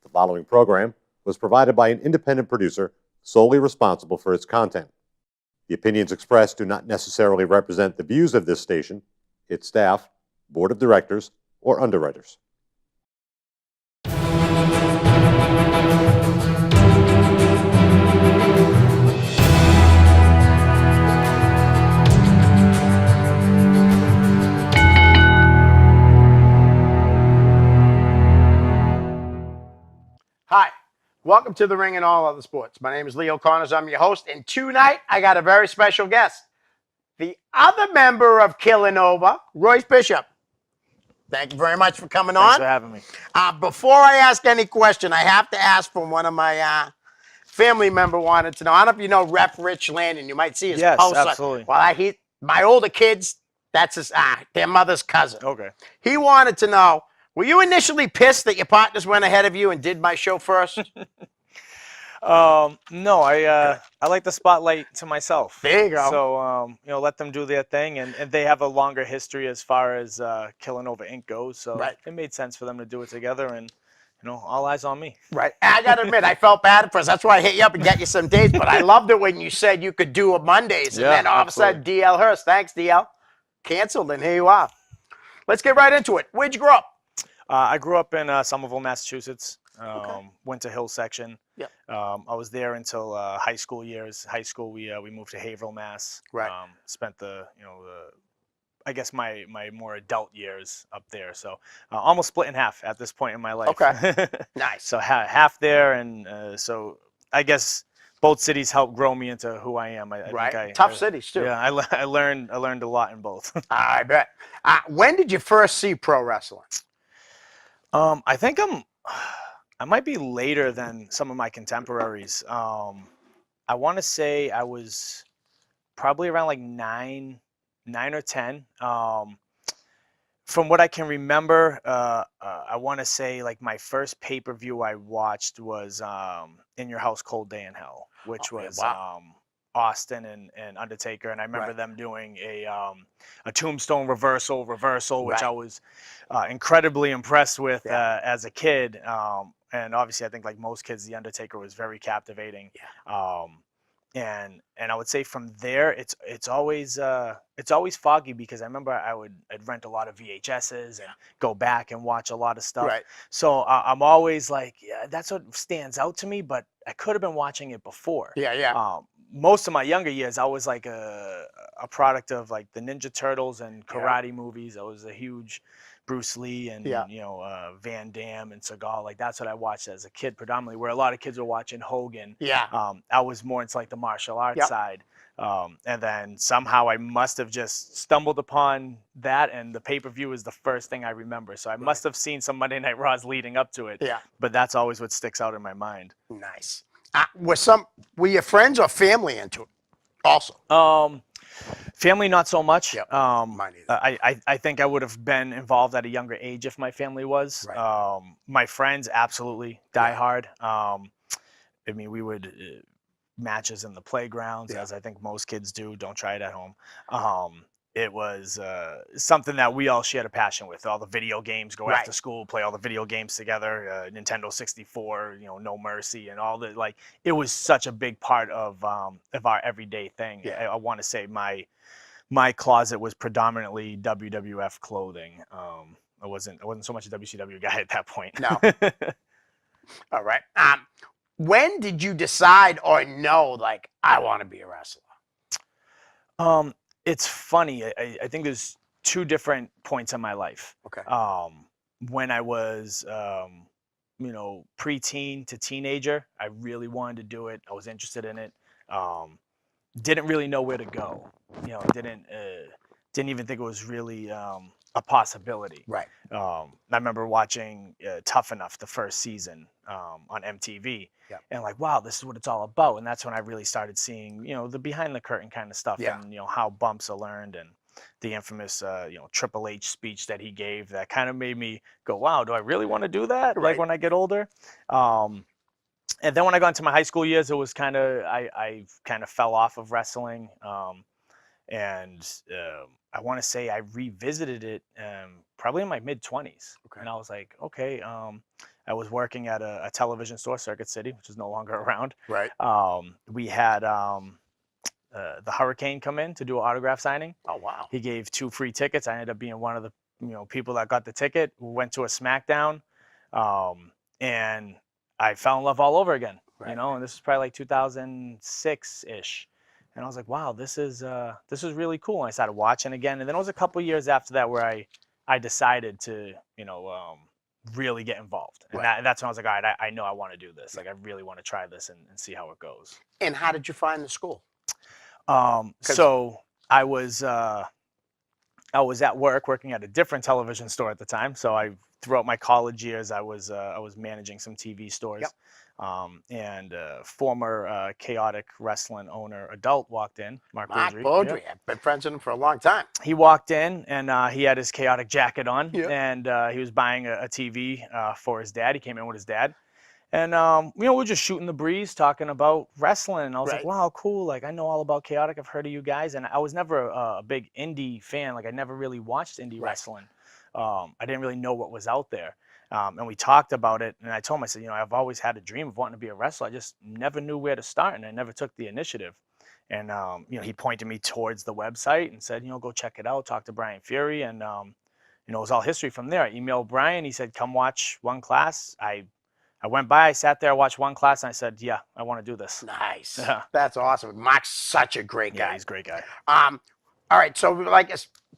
The following program was provided by an independent producer solely responsible for its content. The opinions expressed do not necessarily represent the views of this station, its staff, board of directors, or underwriters. Hi, welcome to The Ring and All Other Sports. My name is Leo Connors. I'm your host, and tonight I got a very special guest, the other member of KillaNova, Royce Bishop. Thank you very much for coming on. Thanks for having me. Before I ask any question, I have to ask from one of my family member wanted to know. I don't know if you know Rep Rich Landon. You might see his Yes, post. absolutely. Well, my older kids, that's his their mother's cousin. Okay. He wanted to know, were you initially pissed that your partners went ahead of you and did my show first? No, I like the spotlight to myself. There you go. So let them do their thing, and they have a longer history as far as KillaNova Inc. goes. So Right. it made sense for them to do it together, and all eyes on me. Right. I got to admit, I felt bad at first. That's why I hit you up and get you some dates. But I loved it when you said you could do a Mondays. And Yeah, then all of a sudden, DL Hurst, thanks, DL, canceled, and here you are. Let's get right into it. Where'd you grow up? I grew up in Somerville, Massachusetts. Okay. Went to Hill section. Yep. I was there until high school years. High school, we moved to Haverhill, Mass. Right. Spent I guess my more adult years up there. So almost split in half at this point in my life. Okay. Nice. So half there, and so I guess both cities helped grow me into who I am. Tough cities too. Yeah, I learned a lot in both. I bet. When did you first see pro wrestling? I think I might be later than some of my contemporaries. I want to say I was probably around like 9 or 10. From what I can remember, I want to say like my first pay-per-view I watched was In Your House Cold Day in Hell, which was Austin and Undertaker, and I remember them doing a tombstone reversal, which I was incredibly impressed with as a kid. And obviously, I think like most kids, the Undertaker was very captivating. Yeah. And I would say from there, it's always foggy, because I remember I'd rent a lot of VHSs and go back and watch a lot of stuff. Right. So I'm always like, yeah, that's what stands out to me. But I could have been watching it before. Yeah. Most of my younger years, I was like a product of like the Ninja Turtles and karate movies. I was a huge Bruce Lee and Van Damme and Seagal. Like that's what I watched as a kid predominantly. Where a lot of kids were watching Hogan. Yeah. I was more into like the martial arts side. And then somehow I must have just stumbled upon that, and the pay-per-view is the first thing I remember. So I must have seen some Monday Night Raws leading up to it. Yeah. But that's always what sticks out in my mind. Nice. Were your friends or family into it also? Family, not so much. Yep. Mine either. I think I would have been involved at a younger age if my family was. Right. My friends, absolutely diehard. I mean, we would matches in the playgrounds, as I think most kids do. Don't try it at home. It was something that we all shared a passion with. All the video games, go after school, play all the video games together. Nintendo 64, No Mercy, and all the it was such a big part of our everyday thing. Yeah. I want to say my closet was predominantly WWF clothing. I wasn't so much a WCW guy at that point. No. All right. When did you decide or know like I want to be a wrestler? It's funny. I think there's two different points in my life. Okay. When I was, preteen to teenager, I really wanted to do it. I was interested in it. Didn't really know where to go. Didn't even think it was really a possibility. Right. I remember watching Tough Enough the first season on MTV, and like, wow, this is what it's all about. And that's when I really started seeing, the behind the curtain kind of stuff, and how bumps are learned, and the infamous, Triple H speech that he gave that kind of made me go, wow, do I really want to do that? Right. Like when I get older. And then when I got into my high school years, it was kind of, I kind of fell off of wrestling. And I want to say I revisited it probably in my mid-20s. Okay. And I was like, okay, I was working at a television store, Circuit City, which is no longer around. Right. We had the Hurricane come in to do an autograph signing. Oh, wow. He gave 2 free tickets. I ended up being one of the people that got the ticket. We went to a SmackDown, and I fell in love all over again. Right. And this was probably like 2006 ish. And I was like, wow, this is really cool. And I started watching again. And then it was a couple years after that where I decided to, really get involved. And that's when I was like, all right, I know I want to do this. Like, I really want to try this and see how it goes. And how did you find the school? So I was at work working at a different television store at the time. So throughout my college years, I was managing some TV stores. Yep. And former Chaotic Wrestling owner adult walked in, Mark Baudry. Yep. I've been friends with him for a long time. He walked in and he had his Chaotic jacket on, Yep. and he was buying a TV for his dad. He came in with his dad. And, we were just shooting the breeze, talking about wrestling. And I was like, wow, cool. Like, I know all about Chaotic. I've heard of you guys. And I was never a big indie fan. Like, I never really watched indie wrestling. I didn't really know what was out there. And we talked about it. And I told him, I said, I've always had a dream of wanting to be a wrestler. I just never knew where to start. And I never took the initiative. And, he pointed me towards the website and said, go check it out. Talk to Brian Fury. And, it was all history from there. I emailed Brian. He said, come watch one class. I went by, I sat there, watched one class, and I said, yeah, I want to do this. Nice. Yeah. That's awesome. Mark's such a great guy. Yeah, he's a great guy. All right, so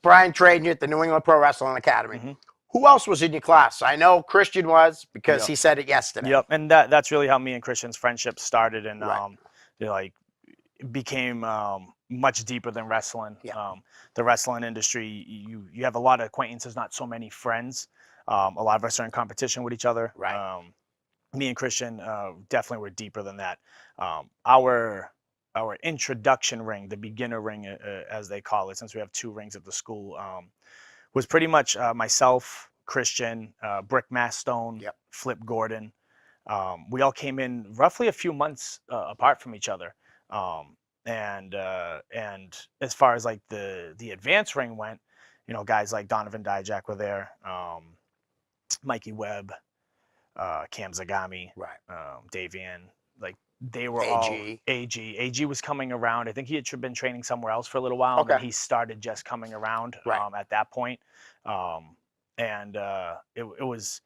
Brian trained you at the New England Pro Wrestling Academy. Mm-hmm. Who else was in your class? I know Christian was because Yep. he said it yesterday. Yep, and that's really how me and Christian's friendship started, and Right. Became much deeper than wrestling. Yeah. The wrestling industry, you have a lot of acquaintances, not so many friends. A lot of us are in competition with each other. Right. Me and Christian definitely were deeper than that. Our introduction ring, the beginner ring, as they call it, since we have 2 rings at the school, was pretty much myself, Christian, Brick Mastone, Yep. Flip Gordon. We all came in roughly a few months apart from each other. And as far as like the advanced ring went, guys like Donovan Dijak were there, Mikey Webb, Cam Zagami, Right. Davian, like they were AG. all AG was coming around. I think he had been training somewhere else for a little while, and then he started just coming around at that point. It was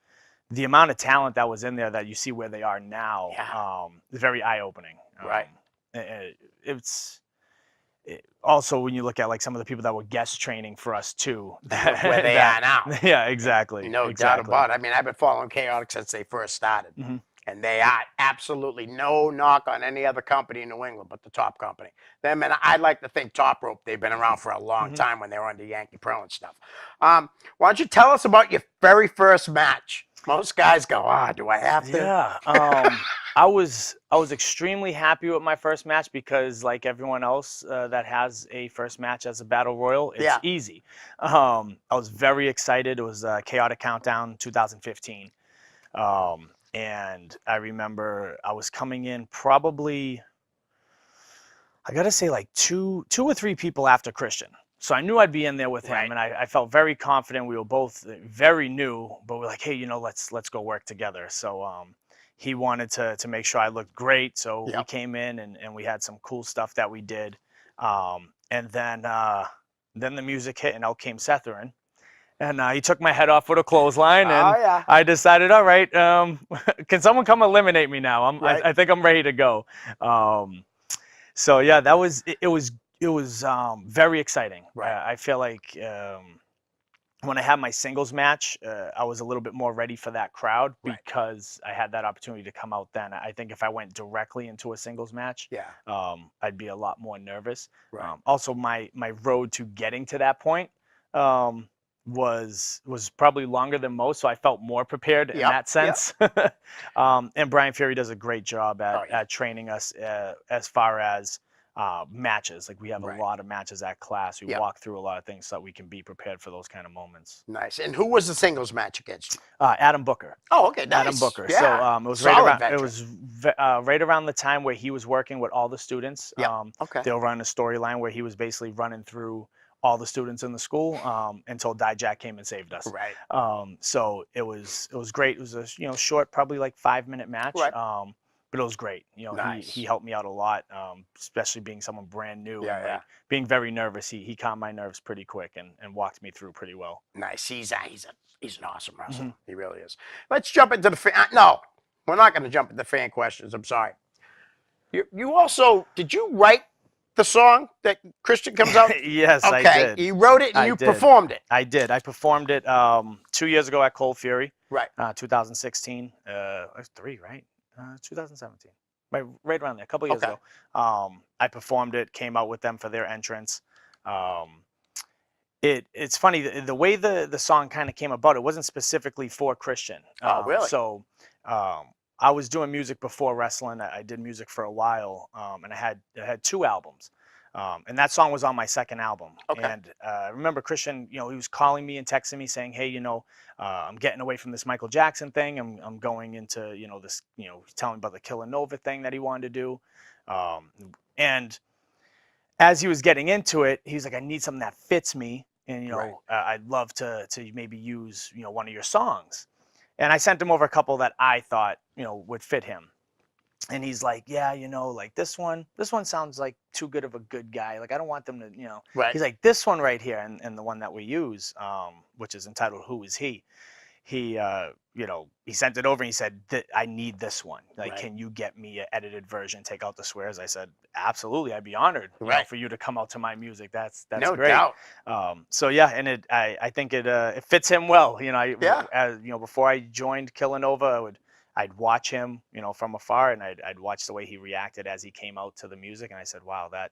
the amount of talent that was in there that you see where they are now. Yeah. Very eye-opening. Right. Also, when you look at like some of the people that were guest training for us too, Where they are now. Yeah, exactly. No doubt about it. I mean, I've been following Chaotic since they first started. Mm-hmm. And they are absolutely no knock on any other company in New England but the Top company. Them, and I like to think Top Rope, they've been around for a long time when they were under Yankee Pro and stuff. Why don't you tell us about your very first match? Most guys go, do I have to? Yeah. I was extremely happy with my first match because, like everyone else that has a first match as a battle royal, it's easy. I was very excited. It was Chaotic Countdown 2015. And I remember I was coming in probably, I got to say, like two or 3 people after Christian. So I knew I'd be in there with him, and I felt very confident. We were both very new, but we're like, hey, let's go work together. So he wanted to make sure I looked great. So we came in and we had some cool stuff that we did. And then the music hit, and out came Sethurin. And he took my head off with a clothesline, and I decided, all right, can someone come eliminate me now? I think I'm ready to go. So yeah, it was very exciting. I feel like when I had my singles match, I was a little bit more ready for that crowd because I had that opportunity to come out then. I think if I went directly into a singles match, I'd be a lot more nervous. Also, my road to getting to that point was probably longer than most, so I felt more prepared in that sense. And Brian Fury does a great job at training us as far as matches. Like, we have a lot of matches at class. We walk through a lot of things so that we can be prepared for those kind of moments. Nice. And who was the singles match against you? Adam Booker. Oh, okay, nice. Adam Booker. Yeah. So it was Solid right around. veteran. It was right around the time where he was working with all the students. They were running a storyline where he was basically running through all the students in the school until Dijak came and saved us. Right. So it was great. It was a short, probably like 5-minute match. Right. But it was great. Nice. He helped me out a lot, especially being someone brand new and like being very nervous. He calmed my nerves pretty quick and walked me through pretty well. Nice. He's an awesome wrestler. He really is. Let's jump into the fan. No, we're not going to jump into fan questions. I'm sorry. You also, did you write the song that Christian comes out? Yes, okay. I did. You wrote it and you performed it. I did. I performed it 2 years ago at Cold Fury. Right. 2016. 3, right? 2017. Right around there, a couple years ago. I performed it, came out with them for their entrance. It's funny, the way the song kind of came about, it wasn't specifically for Christian. Oh, really? So I was doing music before wrestling. I did music for a while, and I had 2 albums. And that song was on my second album. Okay. And I remember Christian, he was calling me and texting me saying, hey, I'm getting away from this Michael Jackson thing. I'm going into, this, he's telling me about the KillaNova thing that he wanted to do. And as he was getting into it, he was like, I need something that fits me. And, I'd love to maybe use, one of your songs. And I sent him over a couple that I thought, would fit him. And he's like, yeah, like this one sounds like too good of a good guy. Like, I don't want them to, Right. He's like, this one right here, and the one that we use, which is entitled Who Is He? He sent it over and he said, I need this one. Like, Right. Can you get me an edited version, take out the swears? I said, absolutely. I'd be honored for you to come out to my music. That's no great. doubt. So yeah, and I think it fits him well. Before I joined KillaNova, I'd watch him, from afar, and I'd watch the way he reacted as he came out to the music, and I said, wow, that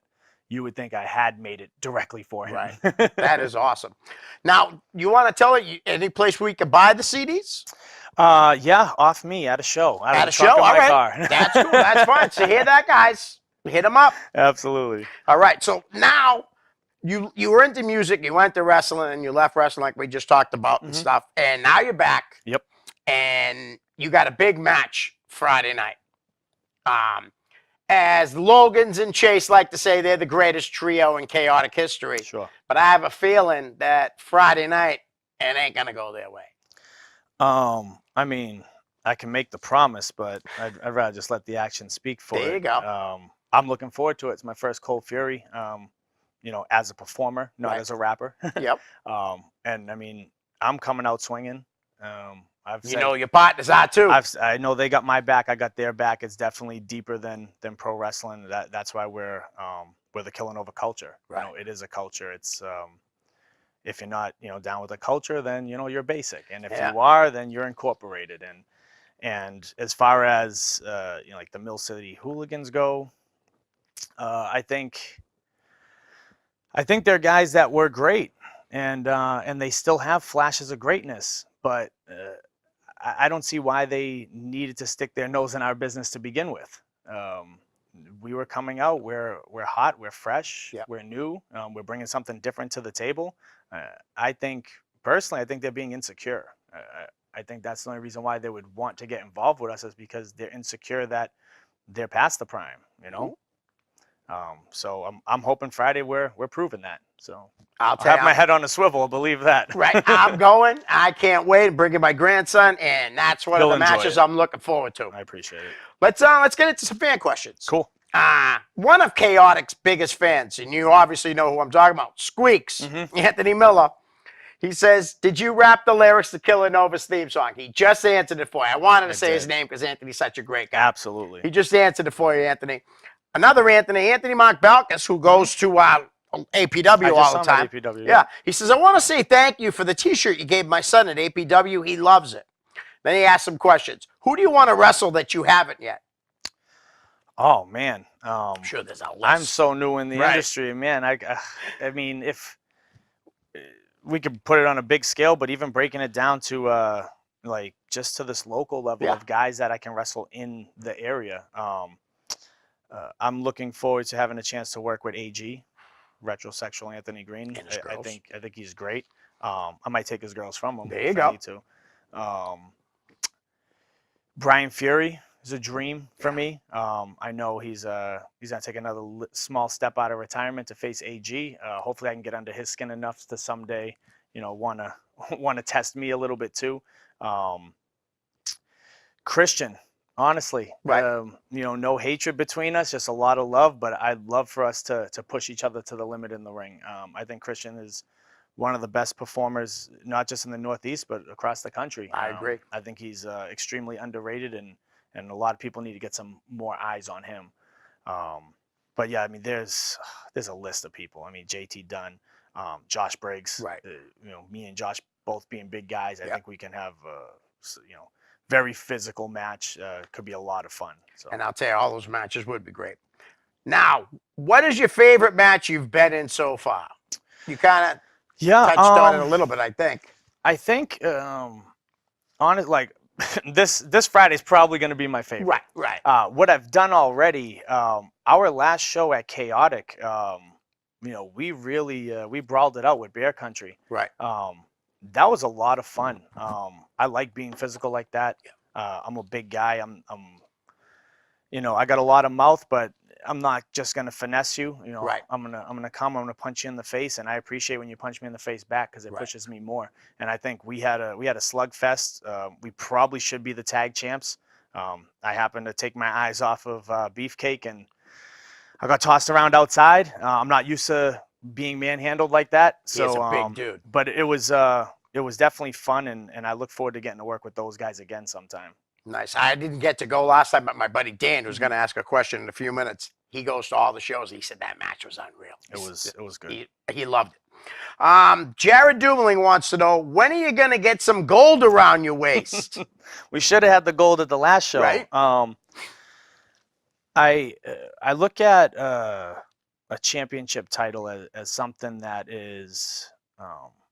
you would think I had made it directly for him. Right. That is awesome. Now, you want to tell it any place where we can buy the CDs? Yeah, off me at a show. At a show? All right. Car. That's cool. That's fine. So hear that, guys. Hit them up. Absolutely. All right. So now you were into music, you went to wrestling, and you left wrestling like we just talked about and stuff. And now you're back. Yep. And you got a big match Friday night. As Logan's and Chase like to say, they're the greatest trio in chaotic history. Sure. But I have a feeling that Friday night, it ain't going to go their way. I mean, I can make the promise, but I'd rather just let the action speak for it. There you go. I'm looking forward to it. It's my first Cold Fury, as a performer, not as a rapper. Yep. And I mean, I'm coming out swinging. Your partners are too. I know they got my back. I got their back. It's definitely deeper than pro wrestling. That's why we're the KillaNova culture. Right. It is a culture. It's if you're not down with the culture, then you're basic, and if you are, then you're incorporated. And as far as like the Mill City Hooligans go, I think they're guys that were great, and they still have flashes of greatness, but I don't see why they needed to stick their nose in our business to begin with. We were coming out. We're hot. We're fresh. Yep. We're new. We're bringing something different to the table. I think personally, they're being insecure. I think that's the only reason why they would want to get involved with us is because they're insecure that they're past the prime. So I'm hoping Friday we're proving that. So I'll have my head on a swivel. Believe that. Right. I'm going. I can't wait. I'm bringing my grandson, and that's one of the matches I'm looking forward to. I appreciate it. Let's get into some fan questions. Cool. One of Chaotic's biggest fans, and you obviously know who I'm talking about, Squeaks, Anthony Miller. He says, did you rap the lyrics to KillaNova's theme song? He just answered it for you. I wanted to say his name because Anthony's such a great guy. Absolutely. He just answered it for you, Anthony. Another Anthony Mark Balkus, who goes to APW all the time. APW, yeah. He says, I want to say thank you for the T-shirt you gave my son at APW. He loves it. Then he asked some questions. Who do you want to wrestle that you haven't yet? Oh, man. I'm sure there's a list. I'm so new in the industry, man. I mean, if we could put it on a big scale, but even breaking it down to like just to this local level of guys that I can wrestle in the area. I'm looking forward to having a chance to work with AG, retrosexual Anthony Green. I think he's great. I might take his girls from him. There you go. I need to. Brian Fury, is a dream for me. I know he's gonna take another small step out of retirement to face AG. Hopefully, I can get under his skin enough to someday, wanna wanna test me a little bit too. Christian, honestly, Right. No hatred between us, just a lot of love. But I'd love for us to push each other to the limit in the ring. I think Christian is one of the best performers, not just in the Northeast, but across the country. I agree. I think he's extremely underrated, and a lot of people need to get some more eyes on him. But yeah, I mean, there's a list of people. I mean, JT Dunn, Josh Briggs. Right. Me and Josh both being big guys. I Yep. think we can have very physical match. Could be a lot of fun. So. And I'll tell you, all those matches would be great. Now, what is your favorite match you've been in so far? You kind of touched on it a little bit, I think. I think, like this Friday's probably going to be my favorite. Right. What I've done already, our last show at Chaotic, we really we brawled it out with Bear Country. Right. That was a lot of fun. I like being physical like that. I'm a big guy. I got a lot of mouth, but I'm not just gonna finesse you. Right. I'm gonna punch you in the face, and I appreciate when you punch me in the face back because it pushes me more. And I think we had a slugfest. We probably should be the tag champs. I happened to take my eyes off of Beefcake, and I got tossed around outside. I'm not used to being manhandled like that. So He's a big dude. But it was definitely fun, and I look forward to getting to work with those guys again sometime. Nice. I didn't get to go last time, but my buddy Dan, who's going to ask a question in a few minutes, he goes to all the shows. He said that match was unreal. It was good. He loved it. Jared Dumoulin wants to know, when are you going to get some gold around your waist? We should have had the gold at the last show. Right. I look at a championship title as something that is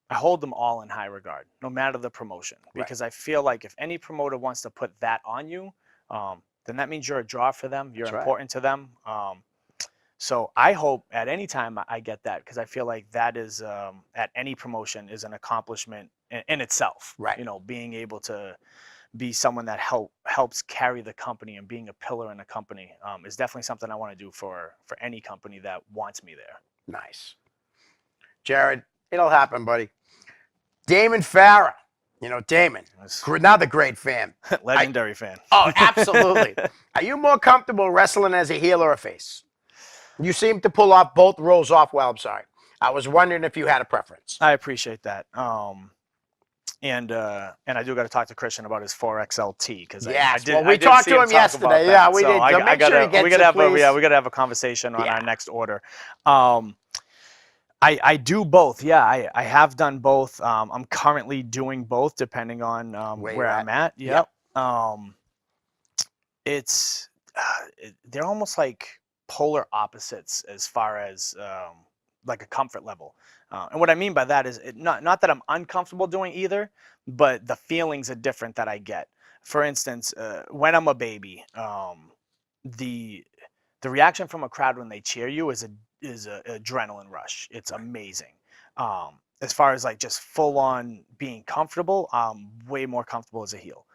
I hold them all in high regard, no matter the promotion, because I feel like if any promoter wants to put that on you, then that means you're a draw for them. You're important to them. So I hope at any time I get that, because I feel like that is at any promotion is an accomplishment in itself. Right. Being able to be someone that helps carry the company and being a pillar in a company is definitely something I want to do for any company that wants me there. Nice. Jared, it'll happen, buddy. Damon Farah. Damon, another great fan. Legendary fan. Oh, absolutely. Are you more comfortable wrestling as a heel or a face? You seem to pull off both roles off well. I'm sorry. I was wondering if you had a preference. I appreciate that. And I do got to talk to Christian about his 4XLT, because we talked to him yesterday. Yeah, we did. So we gotta have a conversation on our next order. I do both. Yeah, I have done both. I'm currently doing both, depending on where I'm at. Yep. They're almost like polar opposites as far as like a comfort level. And what I mean by that is not that I'm uncomfortable doing either, but the feelings are different that I get. For instance, when I'm a baby, the reaction from a crowd when they cheer you is an adrenaline rush. It's amazing. As far as like just full on being comfortable, I'm way more comfortable as a heel.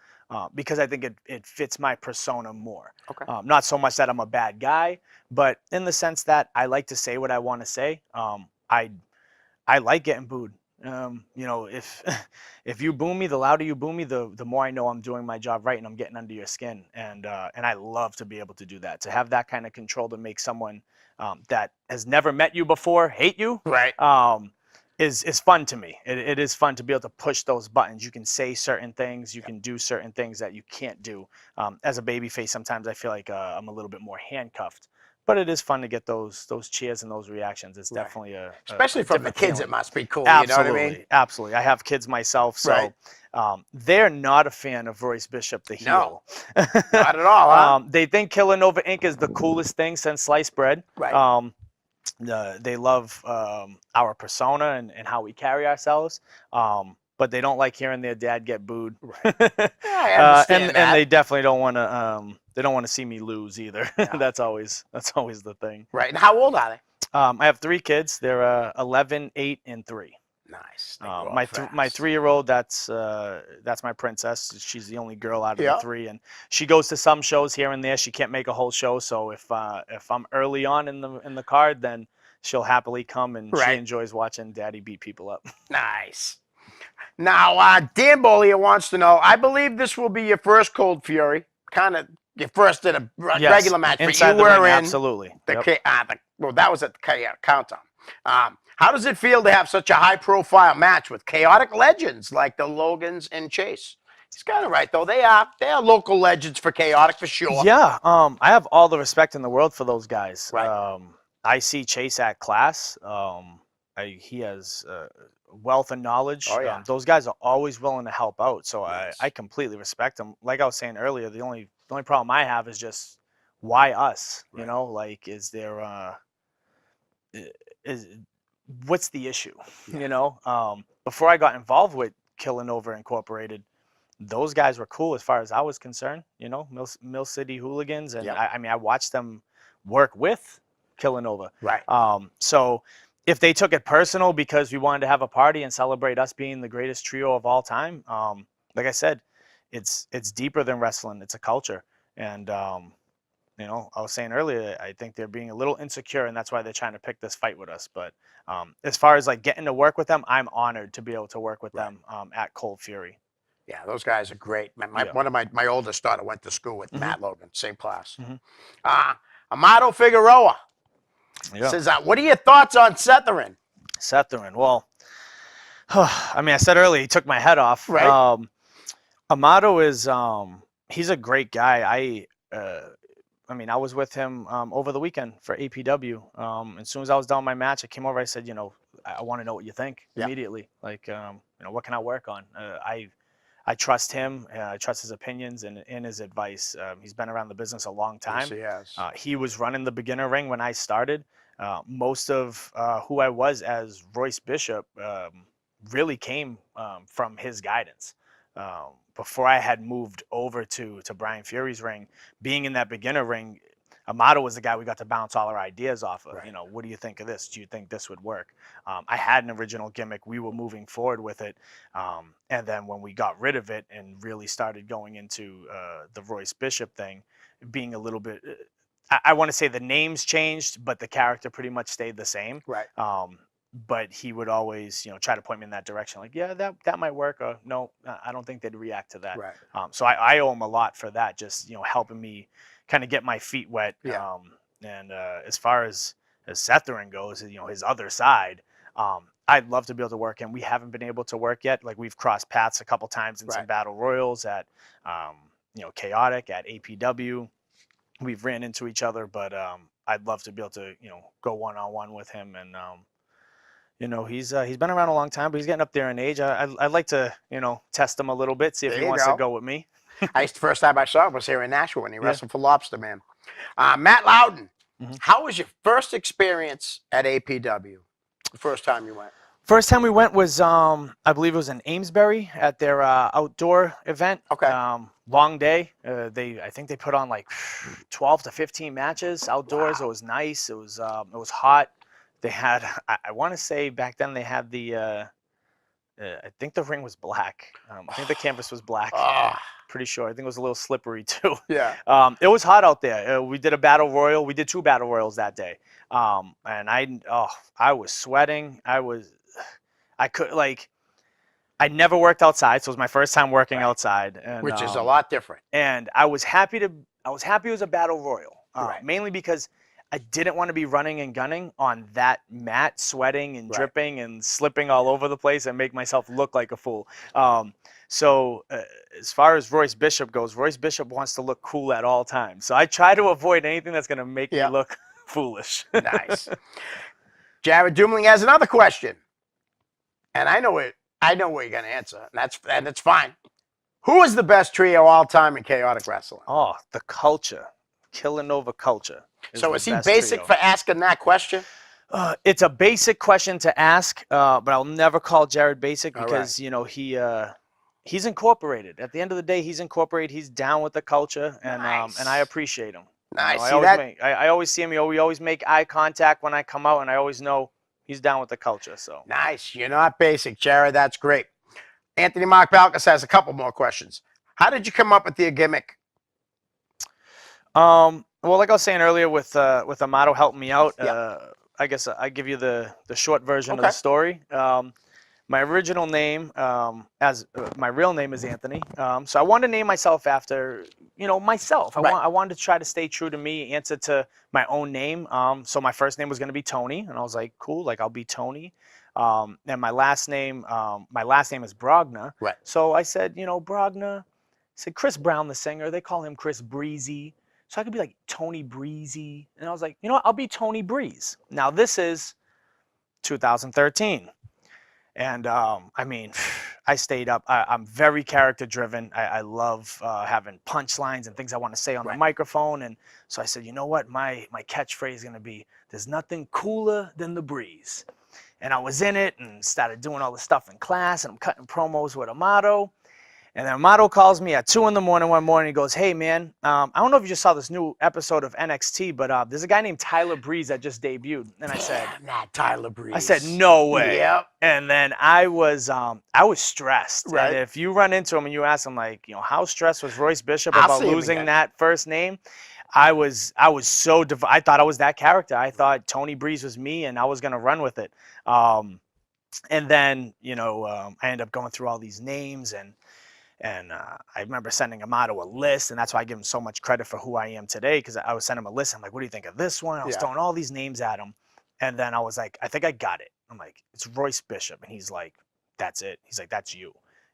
Because I think it fits my persona more. Okay. Not so much that I'm a bad guy, but in the sense that I like to say what I want to say. I like getting booed. If you boo me, the louder you boo me, the more I know I'm doing my job right and I'm getting under your skin. And I love to be able to do that. To have that kind of control to make someone that has never met you before hate you. Right. Is fun to me. It is fun to be able to push those buttons. You can say certain things. You can do certain things that you can't do. As a babyface, sometimes I feel like I'm a little bit more handcuffed. But it is fun to get those cheers and those reactions. It's definitely especially from the kids. Feeling. It must be cool. Absolutely, you know what I mean? Absolutely. I have kids myself, so they're not a fan of Royce Bishop, the heel. No, not at all. Huh? They think KillaNova Inc. is the coolest thing since sliced bread. Right. They love our persona and how we carry ourselves, but they don't like hearing their dad get booed. Right. I understand that. And they definitely don't want to. They don't want to see me lose either. No. That's always the thing. Right. And how old are they? I have 3 kids. They're 11, 8, and 3. Nice. They grow up My fast. 3-year-old, that's my princess. She's the only girl out of Yeah. the three, and she goes to some shows here and there. She can't make a whole show, so if I'm early on in the card, then she'll happily come, and she Right. enjoys watching Daddy beat people up. Nice. Now, Dan Bollier wants to know, I believe this will be your first Cold Fury, kind of your first in a Yes, regular match, but inside you the were ring, in absolutely. the, Yep. well, that was at the countdown. How does it feel to have such a high-profile match with chaotic legends like the Logans and Chase? He's kind of right, though. They are local legends for chaotic, for sure. Yeah, I have all the respect in the world for those guys. Right. I see Chase at class. He has wealth and knowledge. Oh, yeah. Those guys are always willing to help out, so Nice. I completely respect them. Like I was saying earlier, the only problem I have is just why us? You Right. know, like is there is what's the issue? Yeah. You know, before I got involved with KillaNova Incorporated, those guys were cool as far as I was concerned. You know, Mill City Hooligans, and Yep. I mean, I watched them work with KillaNova. Right. So if they took it personal because we wanted to have a party and celebrate us being the greatest trio of all time, like I said, it's deeper than wrestling. It's a culture, and you know, I was saying earlier, I think they're being a little insecure, and that's why they're trying to pick this fight with us. But as far as like getting to work with them, I'm honored to be able to work with them at Cold Fury. Yeah, those guys are great. Yeah. One of my oldest daughter went to school with Mhm. Matt Logan, same class. Mhm. Amato Figueroa Yeah. says, what are your thoughts on Setherin? Setherin. Well, I mean, I said earlier he took my head off. Right. Amato is he's a great guy. I mean, I was with him over the weekend for APW. As soon as I was done my match, I came over. I said, you know, I want to know what you think immediately. Like, you know, what can I work on? I trust him. I trust his opinions and his advice. He's been around the business a long time. Yes, he has. He was running the beginner ring when I started. Most of who I was as Royce Bishop really came from his guidance. Before I had moved over to Brian Fury's ring, being in that beginner ring, Amato was the guy we got to bounce all our ideas off of. Right. You know, what do you think of this? Do you think this would work? I had an original gimmick. We were moving forward with it. And then when we got rid of it and really started going into the Royce Bishop thing, being a little bit, I want to say the names changed, but the character pretty much stayed the same. Right. But he would always, you know, try to point me in that direction. Like, yeah, that might work. Or no, I don't think they'd react to that. Right. So I owe him a lot for that. Just, you know, helping me kind of get my feet wet. Yeah. And as far as Setherin goes, you know, his other side, I'd love to be able to work him. We haven't been able to work yet. Like we've crossed paths a couple times in some battle royals at, you know, Chaotic, at APW. We've ran into each other, but I'd love to be able to, you know, go one-on-one with him. And you know, he's been around a long time, but he's getting up there in age. I'd like to, you know, test him a little bit, see if he wants to go with me. First time I saw him was here in Nashville when he wrestled for Lobster Man. Matt Loudon, how was your first experience at APW? The first time you went? First time we went was, I believe it was in Amesbury at their outdoor event. Okay. Long day. I think they put on like 12 to 15 matches outdoors. Wow. It was nice. It was hot. They had, I want to say back then they had the, I think the ring was black. I think the canvas was black. Pretty sure. I think it was a little slippery too. Yeah. It was hot out there. We did a battle royal. We did 2 battle royals that day. And I was sweating. I never worked outside, so it was my first time working outside. And, which is a lot different. And I was happy it was a battle royal. Mainly because I didn't want to be running and gunning on that mat, sweating and dripping and slipping all over the place and make myself look like a fool. So as far as Royce Bishop goes, Royce Bishop wants to look cool at all times. So I try to avoid anything that's going to make me look foolish. Nice. Jared Dumling has another question. And I know what you're going to answer, and that's fine. Who is the best trio all time in chaotic wrestling? Oh, the culture. KillaNova culture. So is he basic for asking that question? It's a basic question to ask, but I'll never call Jared basic because you know he's incorporated. At the end of the day, he's incorporated. He's down with the culture, and I appreciate him. Nice. You know, I always see him. We always make eye contact when I come out, and I always know he's down with the culture. So Nice. You're not basic, Jared. That's great. Anthony Mark Balkas has a couple more questions. How did you come up with your gimmick? well, like I was saying earlier, with Amato helping me out, I guess I give you the short version of the story. My original name, my real name is Anthony. So I wanted to name myself after, myself. I wanted to try to stay true to me, answer to my own name. So my first name was going to be Tony, and I was like, cool, like I'll be Tony. And my last name is Brogna. Right. So I said, Brogna. I said Chris Brown, the singer, they call him Chris Breezy. So I could be like Tony Breezy. And I was like, I'll be Tony Breeze. Now this is 2013. And I stayed up. I'm very character driven. I love having punchlines and things I want to say on the microphone. And so I said, you know what? My catchphrase is going to be, there's nothing cooler than the breeze. And I was in it and started doing all the stuff in class, and I'm cutting promos with Amato. And then Amato calls me at 2 a.m. one morning. He goes, hey, man, I don't know if you just saw this new episode of NXT, but there's a guy named Tyler Breeze that just debuted. And I said, not Tyler Breeze. I said, no way. Yep. And then I was stressed. Right. And if you run into him and you ask him, like, how stressed was Royce Bishop about losing that first name? I was so I thought I was that character. I thought Tony Breeze was me, and I was going to run with it. And then, I ended up going through all these names, and I remember sending Amato a list, and that's why I give him so much credit for who I am today, because I was sending him a list. I'm like, what do you think of this one? I was throwing all these names at him. And then I was like, I think I got it. I'm like, it's Royce Bishop. And he's like, that's it. He's like, that's you.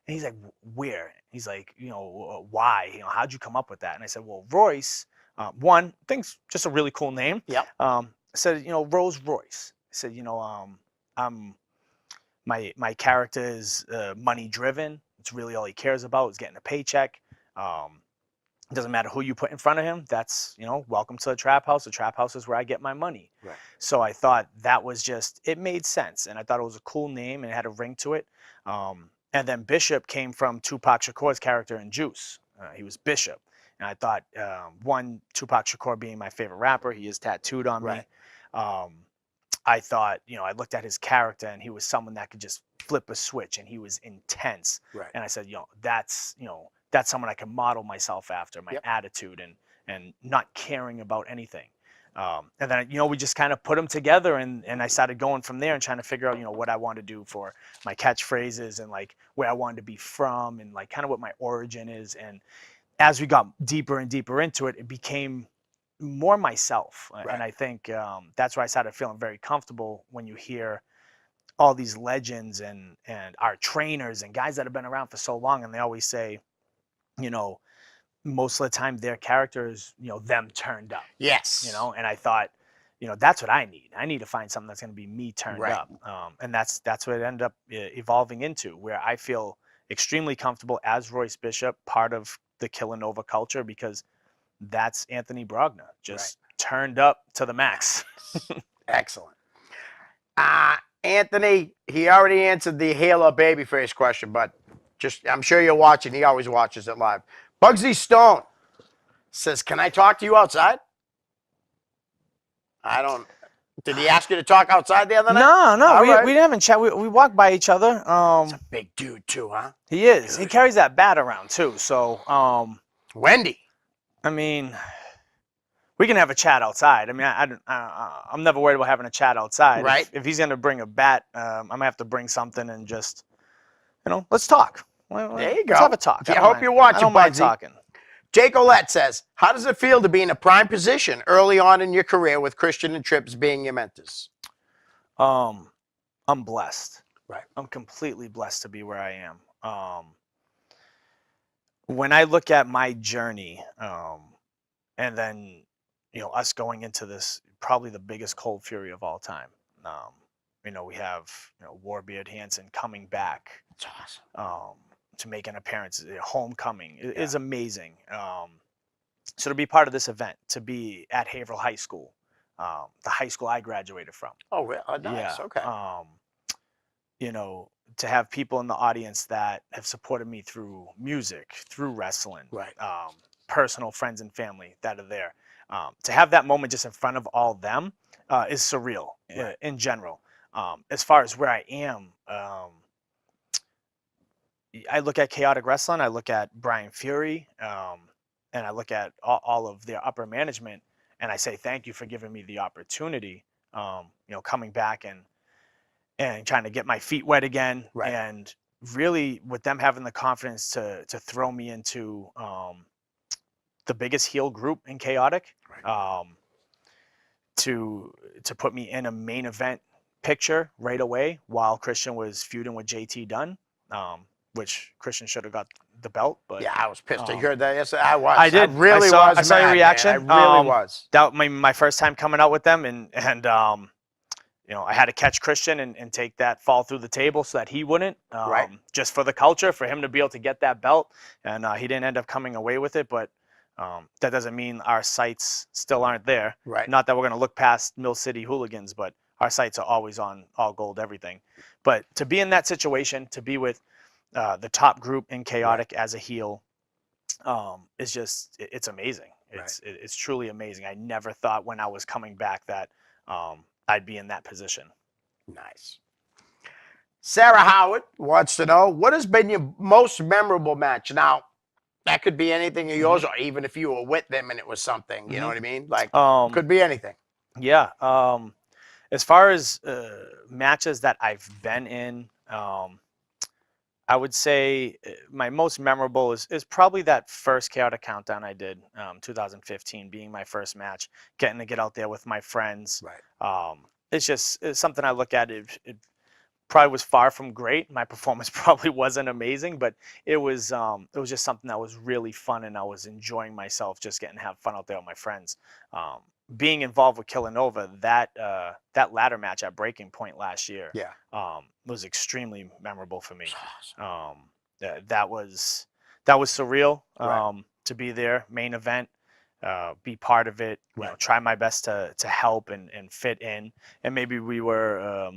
And he's like, where? He's like, why? How'd you come up with that? And I said, well, Royce, one, I think it's just a really cool name. Yep. I said, Rose Royce. I said, my character is money driven. It's really all he cares about is getting a paycheck. It doesn't matter who you put in front of him. That's, welcome to the trap house. The trap house is where I get my money. Right. So I thought that was it made sense. And I thought it was a cool name and it had a ring to it. And then Bishop came from Tupac Shakur's character in Juice. He was Bishop. And I thought, Tupac Shakur being my favorite rapper, he is tattooed on me. I thought, I looked at his character and he was someone that could just flip a switch, and he was intense. Right. And I said, that's someone I can model myself after, my attitude and not caring about anything. And then, we just kind of put them together, and I started going from there and trying to figure out, what I wanted to do for my catchphrases and like where I wanted to be from and like kind of what my origin is. And as we got deeper and deeper into it, it became more myself. Right. And I think that's where I started feeling very comfortable when you hear all these legends and our trainers and guys that have been around for so long, and they always say, most of the time their characters, them turned up. Yes. And I thought, that's what I need. I need to find something that's going to be me turned up. And that's what it ended up evolving into, where I feel extremely comfortable as Royce Bishop, part of the KillaNova culture, because that's Anthony Brogna, just turned up to the max. Excellent. Anthony, he already answered the Halo babyface question, but I'm sure you're watching. He always watches it live. Bugsy Stone says, can I talk to you outside? Did he ask you to talk outside the other night? No, we didn't even chat. We walked by each other. He's a big dude too, huh? He is. He carries that bat around too. So, Wendy. I mean, we can have a chat outside. I mean, I'm never worried about having a chat outside. Right. If he's going to bring a bat, I'm going to have to bring something and just, let's talk. There you go. Let's have a talk. I hope you're watching, I don't mind Bugsy. talking. Jake Olette says, how does it feel to be in a prime position early on in your career with Christian and Trips being your mentors? I'm blessed. Right. I'm completely blessed to be where I am. When I look at my journey, and then, us going into this, probably the biggest Cold Fury of all time. We have, Warbeard Hansen coming back. It's awesome. To make an appearance, homecoming is amazing. So to be part of this event, to be at Haverhill High School, the high school I graduated from. Oh, really? Oh, nice. Yeah. Okay. To have people in the audience that have supported me through music, through wrestling, right. Personal friends and family that are there. To have that moment just in front of all them is surreal in general. As far as where I am, I look at Chaotic Wrestling, I look at Brian Fury, and I look at all of their upper management, and I say thank you for giving me the opportunity. Coming back and trying to get my feet wet again, Right. and really with them having the confidence to throw me into the biggest heel group in Chaotic, Right. to put me in a main event picture right away while Christian was feuding with JT Dunn, which Christian should have got the belt, but Yeah, I was pissed. You um, heard that yesterday? I was. I did. I really saw, was. I saw your mad, man. reaction. I really was. That my first time coming out with them, and I had to catch Christian and take that fall through the table so that he wouldn't, Right. just for the culture, for him to be able to get that belt, and he didn't end up coming away with it, but that doesn't mean our sights still aren't there. Right. Not that we're going to look past Mill City hooligans, but our sights are always on all gold everything. But to be in that situation, to be with the top group in Chaotic as a heel, is just, it's amazing. It's truly amazing. I never thought when I was coming back that I'd be in that position. Nice. Sarah Howard wants to know, what has been your most memorable match? Now, that could be anything of yours, or even if you were with them and it was something, you know what I mean? Like, could be anything. Yeah. As far as matches that I've been in, I would say my most memorable is probably that first Chaotic Countdown I did, 2015, being my first match, getting to get out there with my friends. Right. It's something I look at. It probably was far from great. My performance probably wasn't amazing, but it was just something that was really fun, and I was enjoying myself just getting to have fun out there with my friends. Being involved with KillaNova, that ladder match at Breaking Point last year, was extremely memorable for me. That was surreal, to be there, main event, be part of it, try my best to help and fit in. And maybe we were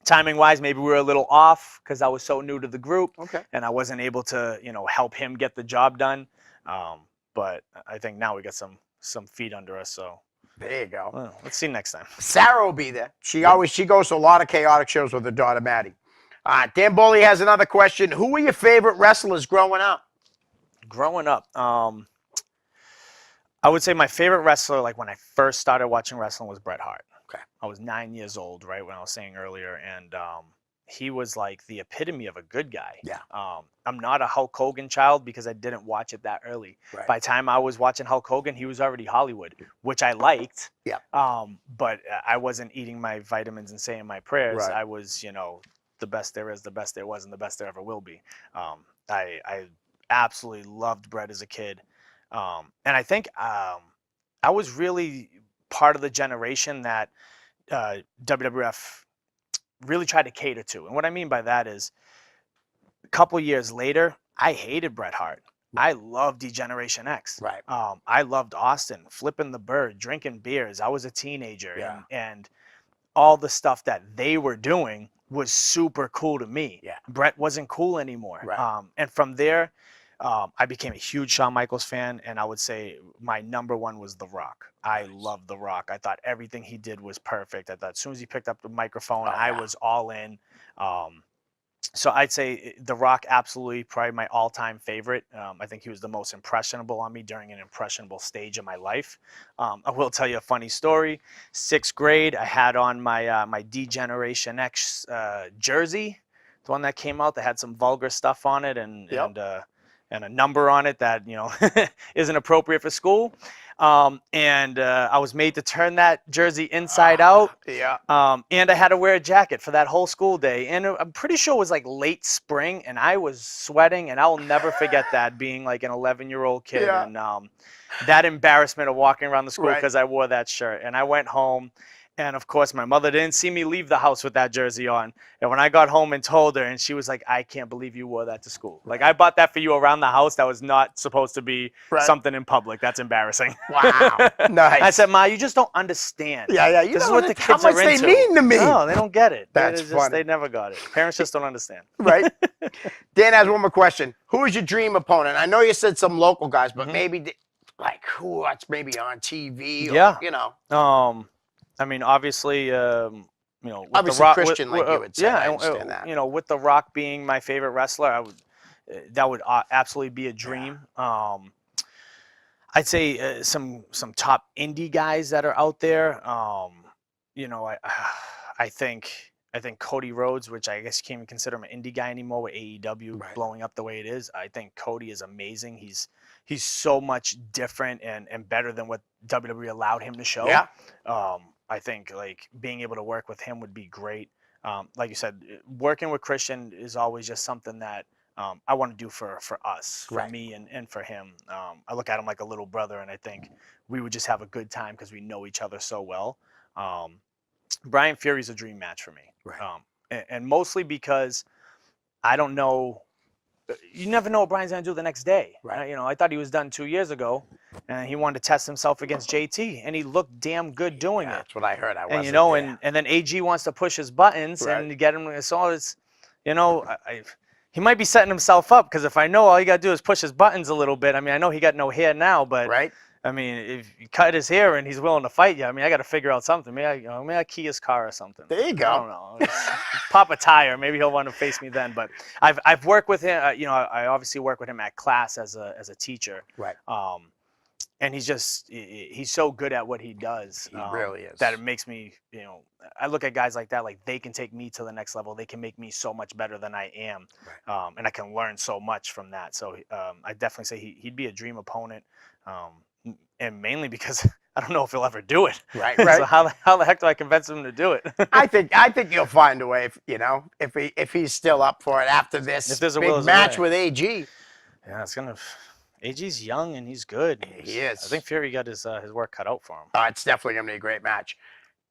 timing wise, maybe we were a little off because I was so new to the group, and I wasn't able to help him get the job done. But I think now we got some feet under us, so there you go. well, let's see next time. Sarah will be there. She goes to a lot of Chaotic shows with her daughter Maddie. Dan Boley has another question. Who were your favorite wrestlers growing up? Growing up, I would say my favorite wrestler, like when I first started watching wrestling, was Bret Hart. Okay. I was 9 years old, right, when I was saying earlier, and he was like the epitome of a good guy. Yeah. I'm not a Hulk Hogan child because I didn't watch it that early. Right. By the time I was watching Hulk Hogan, he was already Hollywood, which I liked. Yeah. But I wasn't eating my vitamins and saying my prayers. Right. I was, the best there is, the best there was, and the best there ever will be. I absolutely loved Bret as a kid. And I think I was really part of the generation that WWF really tried to cater to. And what I mean by that is, a couple years later, I hated Bret Hart. I loved D-Generation X. Right. I loved Austin, flipping the bird, drinking beers. I was a teenager, Yeah. and all the stuff that they were doing was super cool to me. Yeah. Bret wasn't cool anymore. Right. And from there, I became a huge Shawn Michaels fan, and I would say my number one was The Rock. I loved The Rock. I thought everything he did was perfect. I thought as soon as he picked up the microphone, I was all in. So I'd say The Rock, absolutely, probably my all-time favorite. I think he was the most impressionable on me during an impressionable stage of my life. I will tell you a funny story. 6th grade, I had on my my D-Generation X jersey, the one that came out that had some vulgar stuff on it, and a number on it that isn't appropriate for school. And I was made to turn that jersey inside out. Yeah. And I had to wear a jacket for that whole school day. And I'm pretty sure it was like late spring, and I was sweating, and I will never forget that, being like an 11-year-old kid. Yeah. And that embarrassment of walking around the school Right. because I wore that shirt. And I went home. And of course, my mother didn't see me leave the house with that jersey on. And when I got home and told her, and she was like, "I can't believe you wore that to school. Like, I bought that for you around the house. That was not supposed to be something in public. That's embarrassing." Wow. Nice. I said, "Ma, you just don't understand. Yeah. You This is know what the how kids much are they into." mean to me. No, they don't get it. That's funny. They never got it. Parents just don't understand. Right. Dan has one more question. Who is your dream opponent? I know you said some local guys, but maybe like who that's maybe on TV or, Yeah. I mean, obviously, with Obviously the Rock, Christian, like you would say. yeah, I understand that. with the Rock being my favorite wrestler, that would absolutely be a dream. I'd say some top indie guys that are out there. I think Cody Rhodes, which I guess you can't even consider him an indie guy anymore with AEW blowing up the way it is. I think Cody is amazing. He's so much different and better than what WWE allowed him to show. Yeah. I think like being able to work with him would be great. Like you said, working with Christian is always just something that I want to do for us, for me and for him. I look at him like a little brother, and I think we would just have a good time because we know each other so well. Brian Fury's a dream match for me, and mostly because I don't know. You never know what Brian's gonna do the next day. I thought he was done 2 years ago, and he wanted to test himself against JT, and he looked damn good doing it. That's what I heard. I wasn't and and then AG wants to push his buttons and get him. So it's, he might be setting himself up because if I know all you got to do is push his buttons a little bit. I mean, I know he got no hair now, but I mean, if you cut his hair and he's willing to fight you, I mean, I got to figure out something. Maybe I key his car or something. There you go. I don't know. Pop a tire. Maybe he'll want to face me then. But I've worked with him. I obviously work with him at class as a teacher. And he's so good at what he does. He really is. That it makes me, I look at guys like that, like they can take me to the next level. They can make me so much better than I am. And I can learn so much from that. So I definitely say he'd be a dream opponent. And mainly because I don't know if he'll ever do it. So how the heck do I convince him to do it? I think you'll find a way. If he's still up for it after this big match with AG. Yeah, it's gonna. AG's young and he's good. He is. I think Fury got his work cut out for him. It's definitely gonna be a great match.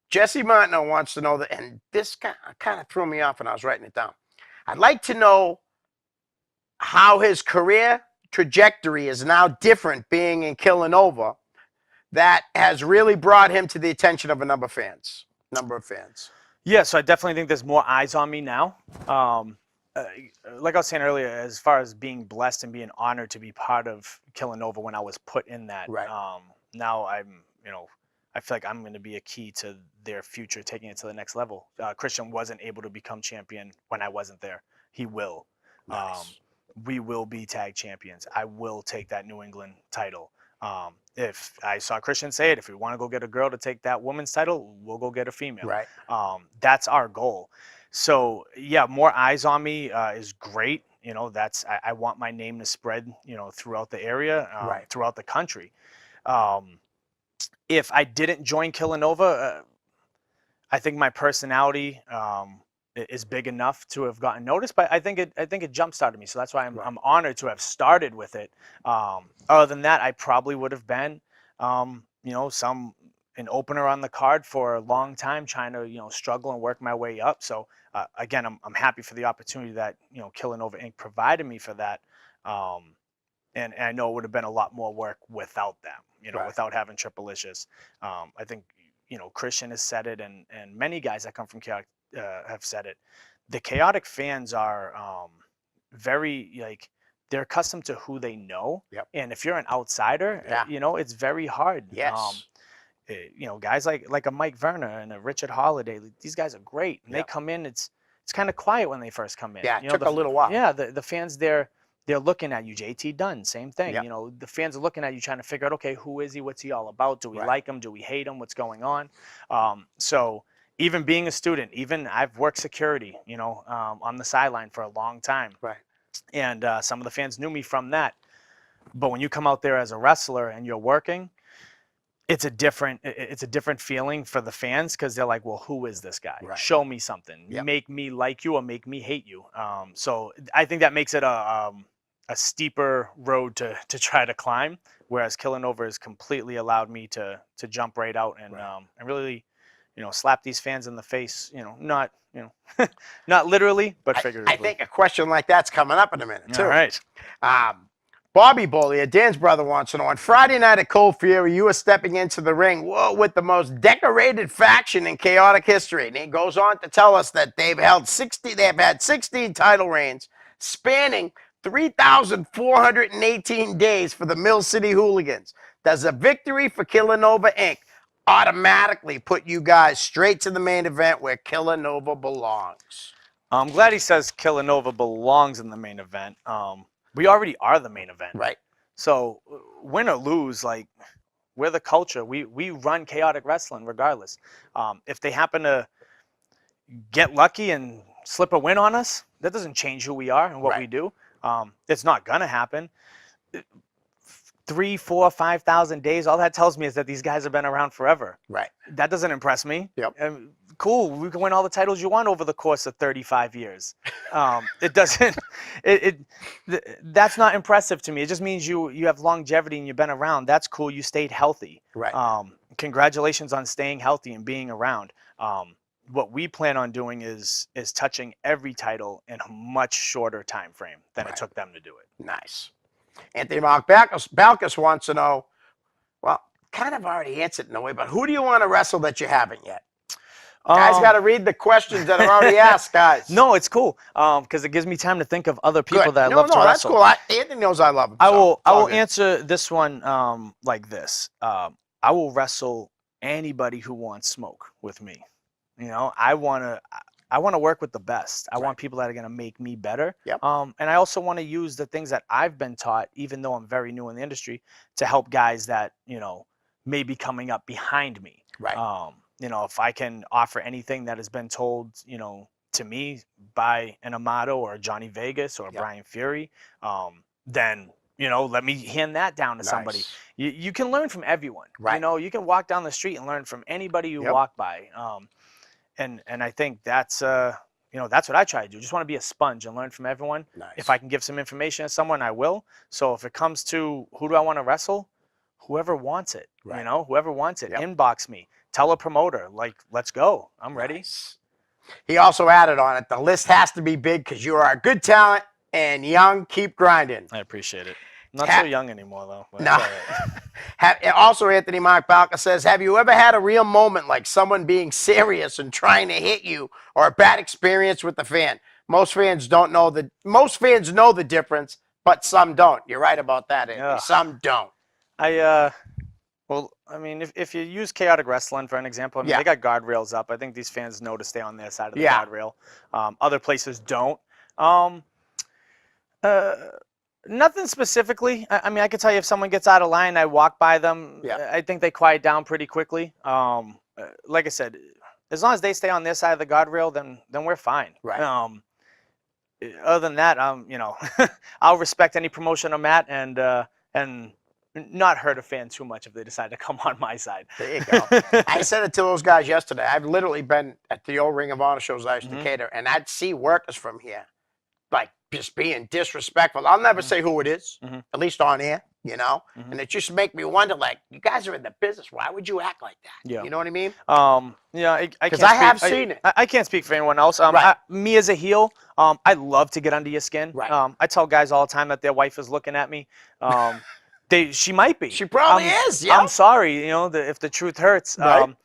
Jesse Martineau wants to know that, and this kind of threw me off when I was writing it down. I'd like to know how his career trajectory is now different being in KillaNova that has really brought him to the attention of a number of fans. Yeah, so I definitely think there's more eyes on me now. Like I was saying earlier, as far as being blessed and being honored to be part of KillaNova when I was put in that, now I feel like I'm going to be a key to their future, taking it to the next level. Christian wasn't able to become champion when I wasn't there. He will. We will be tag champions. I will take that New England title. If I saw Christian say it, if we want to go get a girl to take that woman's title, we'll go get a female. That's our goal. So yeah, more eyes on me is great. I want my name to spread, throughout the area, throughout the country. If I didn't join KillaNova, I think my personality is big enough to have gotten noticed, but I think it jump-started me. So that's why I'm honored to have started with it. Other than that, I probably would have been, an opener on the card for a long time, trying to, struggle and work my way up. So again, I'm happy for the opportunity that, KillaNova Inc. provided me for that. And I know it would have been a lot more work without them, without having Triplicious. I think, Christian has said it, and many guys that come from Chaotic have said it. The Chaotic fans are very, they're accustomed to who they know. And if you're an outsider, it's very hard. Guys like a Mike Werner and a Richard Holiday, these guys are great. And they come in, it's kind of quiet when they first come in. It took a little while. Yeah, the fans they're looking at you. JT Dunn, same thing. The fans are looking at you trying to figure out, okay, who is he? What's he all about? Do we like him? Do we hate him? What's going on? So even being a student, I've worked security, on the sideline for a long time. And some of the fans knew me from that. But when you come out there as a wrestler and you're working, it's a different feeling for the fans because they're like, well, who is this guy? Show me something. Make me like you or make me hate you. So I think that makes it a steeper road to try to climb, whereas KillaNova has completely allowed me to jump right out and really, slap these fans in the face. Not not literally, but figuratively. I think a question like that's coming up in a minute too. All right. Bobby Bollier, Dan's brother, wants to know, on Friday night at Cold Fury, you were stepping into the ring with the most decorated faction in Chaotic history. And he goes on to tell us that they've had 16 title reigns spanning 3,418 days for the Mill City Hooligans. Does a victory for KillaNova Inc. automatically put you guys straight to the main event where KillaNova belongs. I'm glad he says KillaNova belongs in the main event. We already are the main event. Right. So win or lose, like, we're the culture. We run chaotic wrestling regardless. If they happen to get lucky and slip a win on us, that doesn't change who we are and what we do. It's not gonna happen. 3, 4, 5,000 days. All that tells me is that these guys have been around forever. Right. That doesn't impress me. Yep. Cool. We can win all the titles you want over the course of 35 years. It doesn't. That's not impressive to me. It just means you have longevity and you've been around. That's cool. You stayed healthy. Right. Congratulations on staying healthy and being around. What we plan on doing is touching every title in a much shorter time frame than it took them to do it. Nice. Anthony Mark Balkus wants to know, well, kind of already answered in a way, but who do you want to wrestle that you haven't yet? Guys got to read the questions that are already asked, guys. No, it's cool because it gives me time to think of other people that I love to wrestle. No, that's cool. Anthony knows I love him. I will answer this one like this. I will wrestle anybody who wants smoke with me. You know, I want to work with the best. I want people that are going to make me better. Yep. And I also want to use the things that I've been taught, even though I'm very new in the industry, to help guys that, you know, may be coming up behind me. Right. You know, if I can offer anything that has been told, you know, to me by an Amato or a Johnny Vegas or a Brian Fury, then, you know, let me hand that down to somebody. You can learn from everyone. Right. You know, you can walk down the street and learn from anybody you walk by. And I think that's you know, that's what I try to do. Just want to be a sponge and learn from everyone. Nice. If I can give some information to someone, I will. So if it comes to who do I want to wrestle, whoever wants it. Right. You know, whoever wants it, inbox me. Tell a promoter, like, let's go. I'm ready. Nice. He also added on it, the list has to be big because you are a good talent and young. Keep grinding. I appreciate it. Not so young anymore, though. But no. Also, Anthony Mark Balka says, have you ever had a real moment like someone being serious and trying to hit you or a bad experience with the fan? Most fans know the difference, but some don't. You're right about that, Anthony. Some don't. Well, I mean, if you use chaotic wrestling for an example, I mean, they got guardrails up. I think these fans know to stay on their side of the guardrail. Other places don't. Nothing specifically. I mean, I can tell you if someone gets out of line, I walk by them. I think they quiet down pretty quickly. Like I said, as long as they stay on their side of the guardrail, then we're fine. Right. Other than that, you know, I'll respect any promotion I'm at and not hurt a fan too much if they decide to come on my side. There you go. I said it to those guys yesterday. I've literally been at the old Ring of Honor shows I used to cater, and I'd see workers from here, like, just being disrespectful. I'll never say who it is, at least on air, you know? And it just make me wonder, like, you guys are in the business. Why would you act like that? Yeah. You know what I mean? Yeah, because I have seen it. I can't speak for anyone else. Me as a heel, I love to get under your skin. Right. I tell guys all the time that their wife is looking at me. She might be. She probably is. Yeah. I'm sorry, you know, if the truth hurts. Right.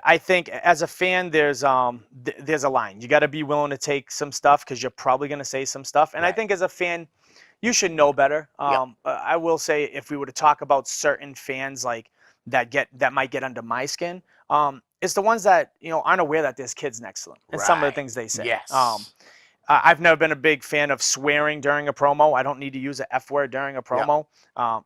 I think as a fan, there's a line. You got to be willing to take some stuff because you're probably going to say some stuff. And I think as a fan, you should know better. I will say if we were to talk about certain fans like that might get under my skin, it's the ones that, you know, aren't aware that there's kids next to them and some of the things they say. Yes. I've never been a big fan of swearing during a promo. I don't need to use an F word during a promo.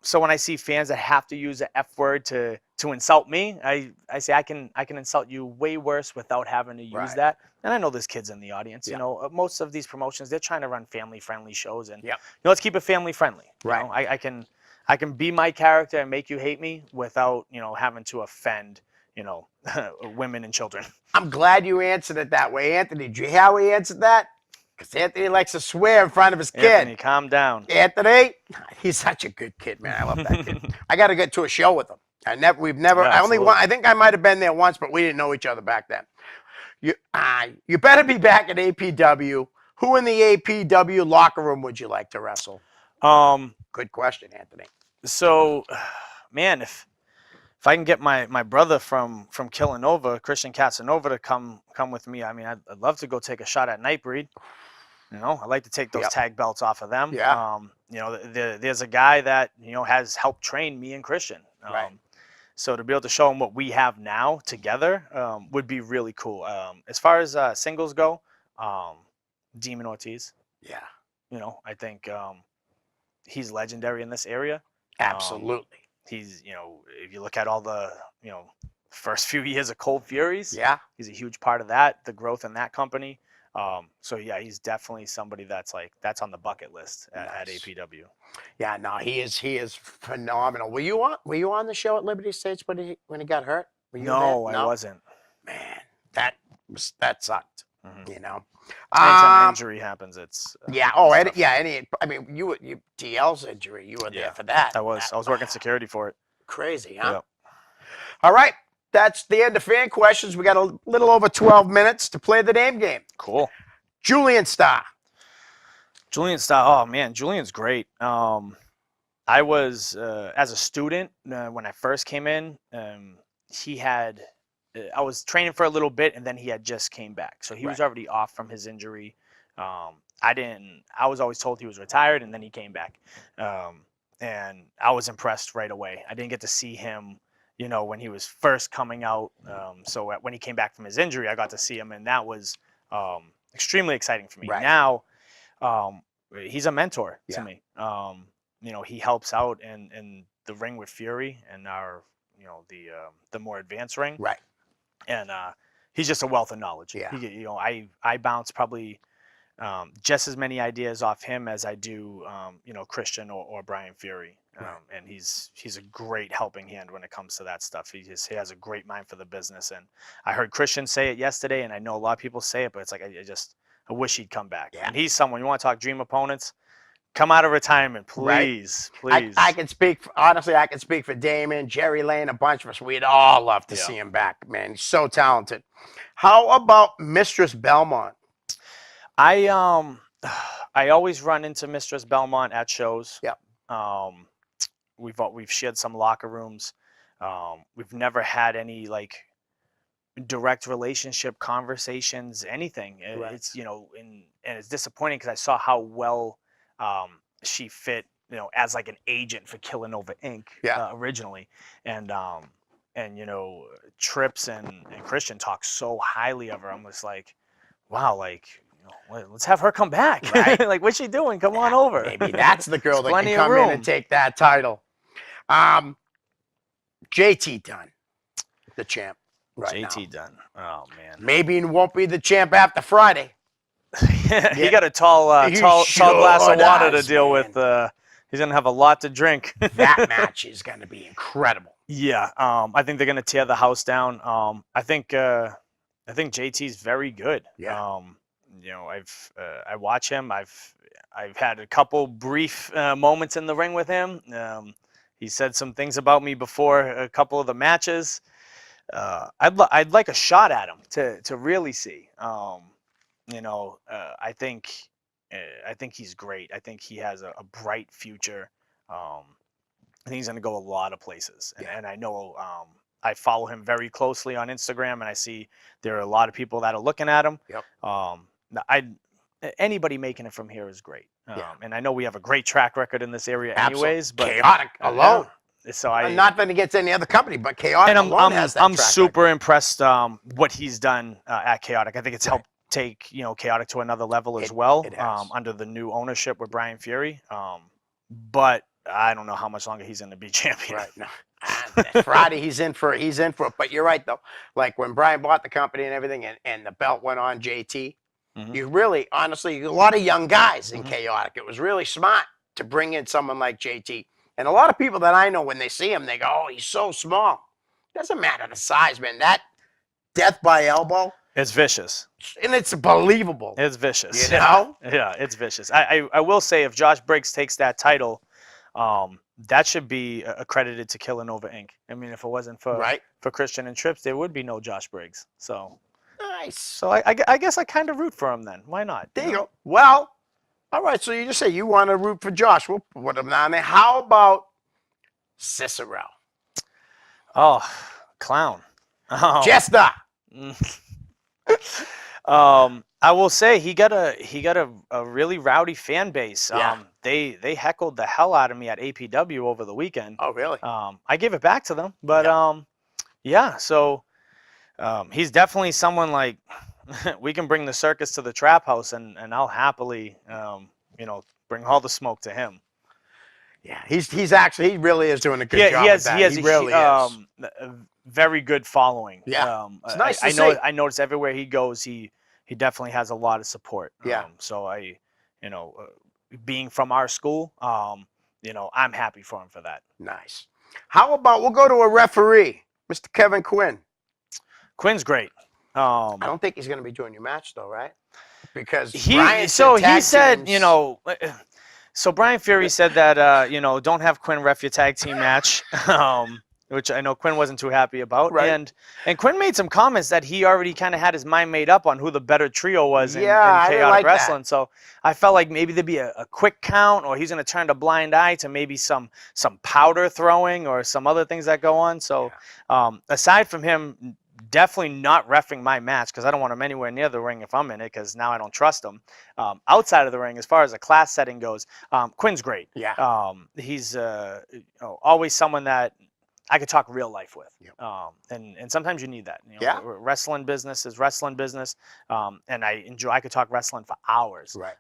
So when I see fans that have to use an F word to insult me, I say I can insult you way worse without having to use that. And I know there's kids in the audience. You know, most of these promotions, they're trying to run family-friendly shows, and you know, let's keep it family-friendly. Right. You know, I can be my character and make you hate me without, you know, having to offend, you know, women and children. I'm glad you answered it that way, Anthony. Did you hear how he answered that? Because Anthony likes to swear in front of his kid. Anthony, calm down. Anthony, he's such a good kid, man. I love that kid. I got to get to a show with him. We've never. Yeah, I think I might have been there once, but we didn't know each other back then. You better be back at APW. Who in the APW locker room would you like to wrestle? Good question, Anthony. So, man, if I can get my brother from KillaNova, Christian Casanova, to come with me, I mean, I'd love to go take a shot at Nightbreed. You know, I'd like to take those tag belts off of them. Yeah. You know, there's a guy that, you know, has helped train me and Christian. Right. So to be able to show him what we have now together would be really cool. As far as singles go, Demon Ortiz, Yeah, I think he's legendary in this area. absolutely. He's, if you look at all the, first few years of Cold Furies, Yeah. he's a huge part of that, the growth in that company. So yeah, he's definitely somebody that's on the bucket list at Nice. APW. Yeah, no, he is phenomenal. Were you on the show at Liberty States when he got hurt? Were you No, there? I wasn't. Man, that sucked. Mhm. You know. Anytime injury happens, it's Yeah. it's tough. I mean, you DL's injury. You were there Yeah, for that. I was working security for it. Crazy, huh? Yep. All right. That's the end of fan questions. We got a little over 12 minutes to play the name game. Cool. Julian Starr. Julian Starr. Oh man, Julian's great. I was as a student when I first came in. He had. I was training for a little bit, and then he had just came back, so he was already off from his injury. I didn't. I was always told he was retired, and then he came back, and I was impressed right away. I didn't get to see him, when he was first coming out. So when he came back from his injury, I got to see him, and that was extremely exciting for me. Right. Now, he's a mentor to Yeah. me. He helps out in the ring with Fury and our, the more advanced ring. Right. And he's just a wealth of knowledge. Yeah. I bounce probably just as many ideas off him as I do, Christian or Brian Fury. And he's a great helping hand when it comes to that stuff. He has a great mind for the business. And I heard Christian say it yesterday, and I know a lot of people say it, but it's like I wish he'd come back. Yeah. And he's someone, you want to talk dream opponents? Come out of retirement, please, please. I can speak honestly. I can speak for Damon, Jerry Lane, a bunch of us. We'd all love to see him back, man. He's so talented. How about Mistress Belmont? I always run into Mistress Belmont at shows. Yep. We've shared some locker rooms. We've never had any direct relationship conversations, anything. Right. It's and it's disappointing because I saw how well she fit, as an agent for KillaNova Inc. Originally, and Trips and Christian talk so highly of her. I'm just like, wow, let's have her come back. Right. What's she doing? Come on over. Maybe that's the girl that plenty can of come in room. and take that title. JT Dunn, the champ. Right JT now. Dunn. Oh man. Maybe he won't be the champ after Friday. He got a tall He glass sure of water does, to deal man. with. He's gonna have a lot to drink. That match is going to be incredible. Yeah. I think they're gonna tear the house down. I think JT's very good. Yeah. I watch him. I've had a couple brief moments in the ring with him. He said some things about me before a couple of the matches. I'd like a shot at him to really see. I think he's great. I think he has a bright future. I think he's going to go a lot of places. And I know I follow him very closely on Instagram, and I see there are a lot of people that are looking at him. Yep. Anybody making it from here is great. And I know we have a great track record in this area anyways. But Chaotic alone. So not that against any other company, but Chaotic and alone has that I'm track super record. impressed what he's done at Chaotic. I think it's helped take Chaotic to another level as well it has. under the new ownership with Brian Fury. But I don't know how much longer he's going to be champion. Right. No. Friday he's in for it. But you're right though. Like when Brian bought the company and everything, and the belt went on JT. Mhm. You really, honestly, a lot of young guys in Chaotic. It was really smart to bring in someone like JT. And a lot of people that I know, when they see him, they go, "Oh, he's so small." Doesn't matter the size, man. That death by elbow, It's vicious. and it's believable. It's vicious. You know? Yeah, it's vicious. I will say if Josh Briggs takes that title, that should be accredited to KillaNova Inc. I mean, if it wasn't for Christian and Trips, there would be no Josh Briggs. So Nice. So I guess I kind of root for him then. Why not? There you go. Well, all right. So you just say you want to root for Josh. We'll put him down there. How about Cicero? Oh, clown. Oh. Jester. I will say he got a really rowdy fan base. Yeah. They heckled the hell out of me at APW over the weekend. Oh, really? I gave it back to them, but Yeah. yeah. So he's definitely someone like we can bring the circus to the trap house, and I'll happily bring all the smoke to him. Yeah. He's actually he really is doing a good job with that. He really is. A very good following. Yeah. It's nice to I know see. I notice everywhere he goes, he definitely has a lot of support. Yeah. So being from our school, I'm happy for him for that. Nice. How about we'll go to a referee, Mr. Kevin Quinn. Quinn's great. I don't think he's going to be doing your match though, right? Because he Brian said, teams- so Brian Fury said that don't have Quinn ref your tag team match, which I know Quinn wasn't too happy about. Right. And Quinn made some comments that he already kind of had his mind made up on who the better trio was in I didn't chaotic like that. wrestling. So I felt like maybe there'd be a quick count, or he's going to turn a blind eye to maybe some powder throwing or some other things that go on. So aside from him definitely not reffing my match, because I don't want him anywhere near the ring if I'm in it, because now I don't trust him. Outside of the ring, as far as a class setting goes, Quinn's great. Yeah. He's always someone that I could talk real life with. Yep. And sometimes you need that. Yeah. Wrestling business is wrestling business, and I could talk wrestling for hours. Right.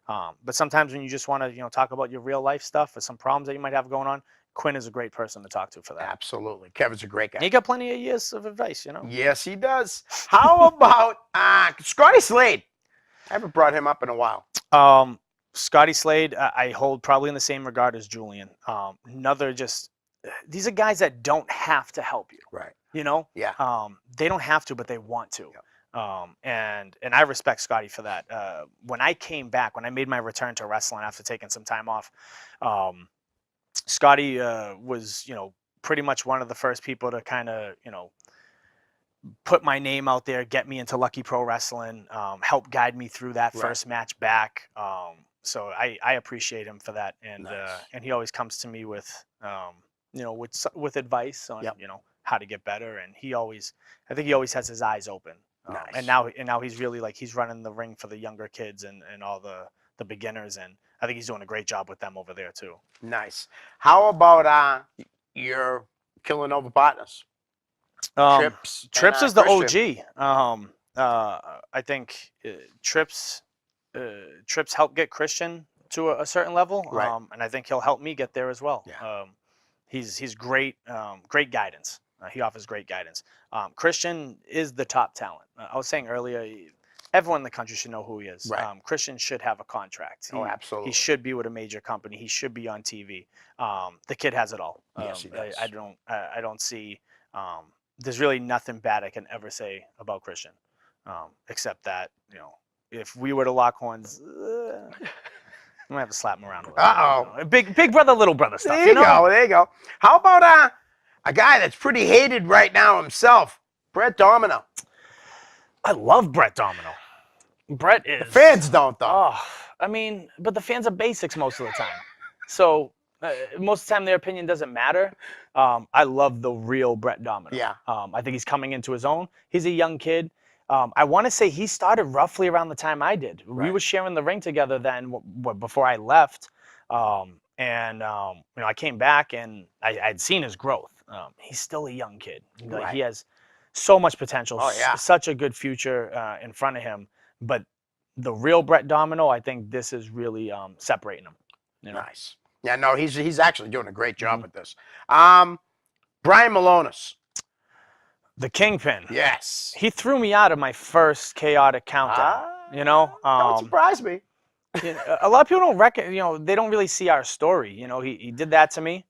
But sometimes when you just want to talk about your real life stuff or some problems that you might have going on, Quinn is a great person to talk to for that. Absolutely. Kevin's a great guy. He got plenty of years of advice, Yes, he does. How about Scotty Slade? I haven't brought him up in a while. Scotty Slade, I hold probably in the same regard as Julian. These are guys that don't have to help you. Right. Yeah. They don't have to, but they want to. Yep. And I respect Scotty for that. When I came back, when I made my return to wrestling after taking some time off, Scotty was, pretty much one of the first people to kind of, put my name out there, get me into Lucky Pro Wrestling, help guide me through that first match back. So I appreciate him for that. And Nice. And he always comes to me with with advice on how to get better. And I think he always has his eyes open. Nice. And now he's really he's running the ring for the younger kids and all the beginners, and I think he's doing a great job with them over there too. Nice. How about your KillaNova partners? Trips is the Christian. OG. I think Trips helped get Christian to a certain level, Right. and I think he'll help me get there as well. Yeah. He's great, great guidance. He offers great guidance. Christian is the top talent. I was saying earlier, everyone in the country should know who he is. Right. Christian should have a contract. Absolutely. He should be with a major company. He should be on TV. The kid has it all. Yes, he does. I don't see. There's really nothing bad I can ever say about Christian, except that if we were to lock horns, I'm gonna have to slap him around a little. Uh-oh. Big brother, little brother stuff. There you go. There you go. How about a guy that's pretty hated right now himself, Brett Domino? I love Brett Domino. Brett is. The fans don't though. Oh, I mean, but the fans are basics most of the time. So most of the time their opinion doesn't matter. I love the real Brett Domino. Yeah. I think he's coming into his own. He's a young kid. I want to say he started roughly around the time I did. Right. We were sharing the ring together then before I left. I came back and I'd seen his growth. He's still a young kid. Right. He has so much potential. Oh, yeah. Such a good future in front of him. But the real Brett Domino, I think this is really separating him. Nice. Yeah, no, he's actually doing a great job with this. Brian Malonis. The Kingpin. Yes. He threw me out of my first chaotic countdown. Don't surprise me. A lot of people don't they don't really see our story. He did that to me.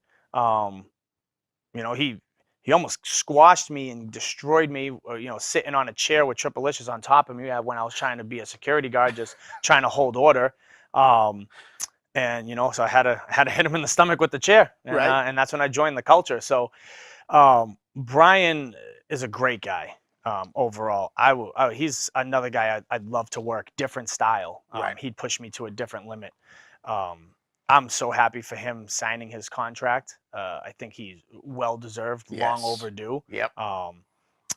He almost squashed me and destroyed me, sitting on a chair with Triple-Licious on top of me when I was trying to be a security guard, just trying to hold order. So I had to hit him in the stomach with the chair, and that's when I joined the culture. So Brian is a great guy overall. He's another guy I'd love to work, different style. He'd push me to a different limit. I'm so happy for him signing his contract. I think he's well deserved, long overdue. Yep.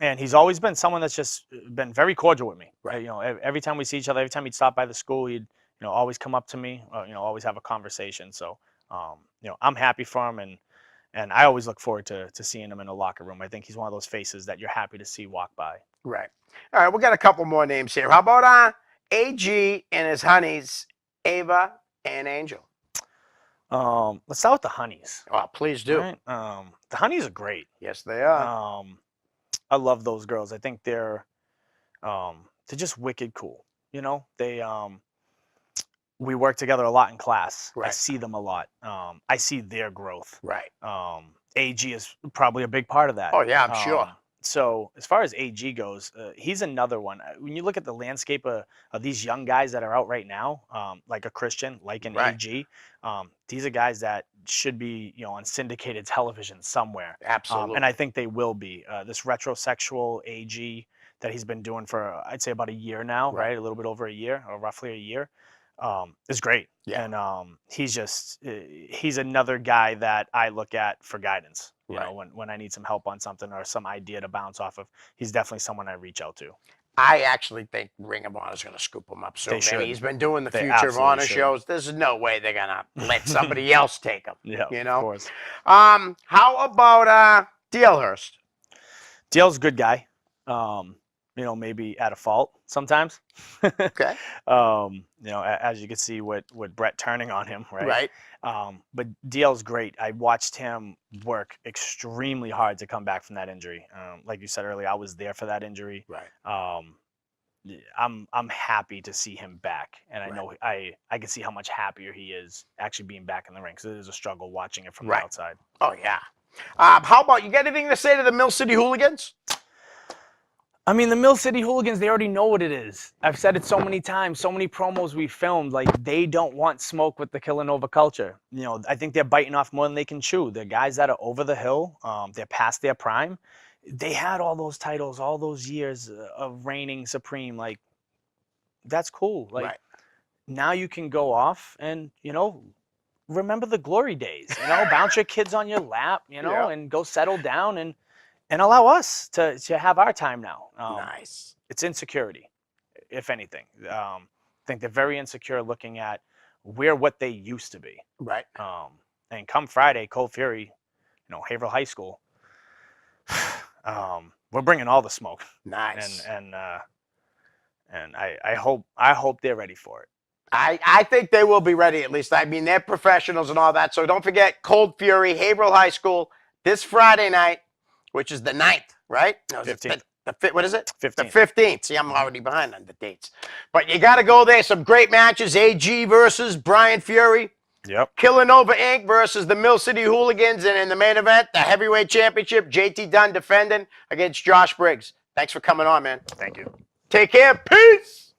And he's always been someone that's just been very cordial with me. Right. You know, every time we see each other, every time he'd stop by the school, he'd always come up to me. Always have a conversation. So I'm happy for him, and I always look forward to seeing him in the locker room. I think he's one of those faces that you're happy to see walk by. Right. All right, we got a couple more names here. How about AG and his honeys, Ava and Angel? Let's start with the honeys. Oh, please do. Right? The honeys are great. Yes, they are. I love those girls. I think they're just wicked cool. We work together a lot in class. I Right. see them a lot. I see their growth. Right. AG is probably a big part of that. Oh, yeah, I'm sure. So as far as AG goes, he's another one. When you look at the landscape of these young guys that are out right now, like a Christian, like an Right. AG, these are guys that should be, on syndicated television somewhere. Absolutely. And I think they will be. This retrosexual AG that he's been doing for, I'd say, about a year now, Right. right? A little bit over a year, or roughly a year, is great. Yeah. And he's another guy that I look at for guidance. Right. When I need some help on something or some idea to bounce off of, he's definitely someone I reach out to. I actually think Ring of Honor is going to scoop him up soon. They should. He's been doing the They Future of absolutely Honor should. shows. There's no way they're going to let somebody else take him. Yeah, You of know? course. How about Dale-Hurst? Dale's a good guy. Maybe at a fault sometimes. Okay. As you can see with Brett turning on him, right? Right. But DL's great. I watched him work extremely hard to come back from that injury. Like you said earlier, I was there for that injury. Right. I'm happy to see him back, and I Right. know I can see how much happier he is actually being back in the ring, because it is a struggle watching it from Right. the outside. Oh, yeah. How about, you got anything to say to the Mill City Hooligans? I mean, the Mill City Hooligans, they already know what it is. I've said it so many times, so many promos we filmed, like, they don't want smoke with the KillaNova culture. I think they're biting off more than they can chew. They're guys that are over the hill. They're past their prime. They had all those titles, all those years of reigning supreme. Like, that's cool. Like, Right. now you can go off and, remember the glory days, bounce your kids on your lap, Yeah. and go settle down and allow us to have our time now. Nice. It's insecurity, if anything. I think they're very insecure looking at what they used to be. Right. And come Friday, Cold Fury, Haverhill High School, we're bringing all the smoke. Nice. And I hope they're ready for it. I think they will be ready, at least. I mean, they're professionals and all that. So don't forget Cold Fury, Haverhill High School, this Friday night, which is the 9th, right? No, 15th. What is it? 15th. The 15th. See, I'm already behind on the dates. But you got to go there. Some great matches. AG versus Brian Fury. Yep. KillaNova Inc. versus the Mill City Hooligans. And in the main event, the heavyweight championship, JT Dunn defending against Josh Briggs. Thanks for coming on, man. Thank you. Take care. Peace.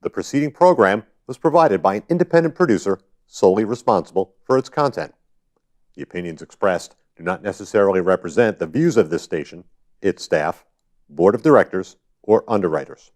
The preceding program was provided by an independent producer solely responsible for its content. The opinions expressed do not necessarily represent the views of this station, its staff, board of directors, or underwriters.